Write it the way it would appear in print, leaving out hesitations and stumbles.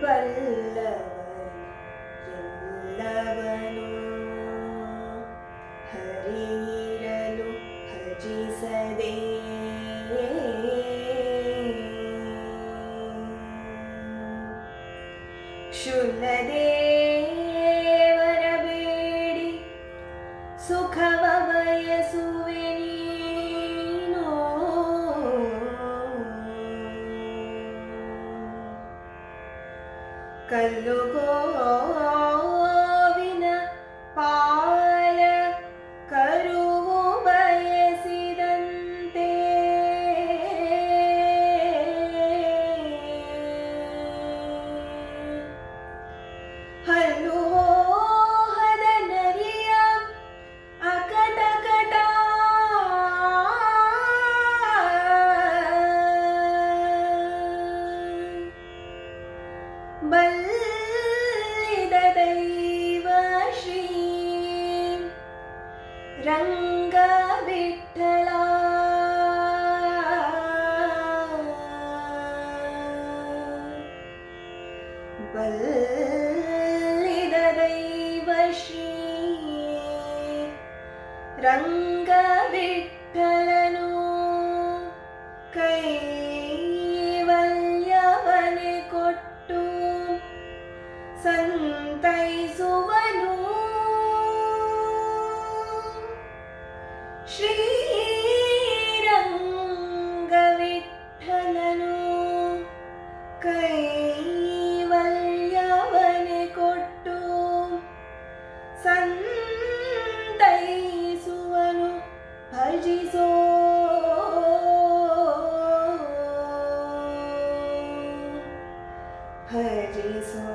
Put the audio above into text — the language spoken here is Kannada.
ಬಲ್ಲವರು ಎಲ್ಲವನು ಹರಿಯಿರಲು ಭಜಿಸದೆ ಶುಲ್ಲದೇವರ ಬೇಡಿ ಸುಖವ ಬಯಸುವೆ ನೀನು ಕಲ್ಲುಗೋವಿನ ಪಾಲ ಕರುವು ಬಯಸಿದಂತೆ ಹಲ್ಲು ಹೋಹದ ನರಿಯ ಅಕಟಕಟ ಬಲ್ಲಿದ ದೈವ ಶ್ರೀ ರಂಗ ವಿಠಲ ಬಲ್ಲಿದ ದೈವ ಶ್ರೀ ರಂಗ ವಿಠಲನು ಕೈವಲ್ಯವನೆ ಕೊಟ್ಟು ಸಂತೈಸುವನು ಶ್ರೀರಂಗ ವಿಠಲನು ಕೈವಲ್ಯವನೆ ಕೊಟ್ಟು ಸಂತೈಸುವನು ಭಜಿಸೋ ಭಜಿಸೋ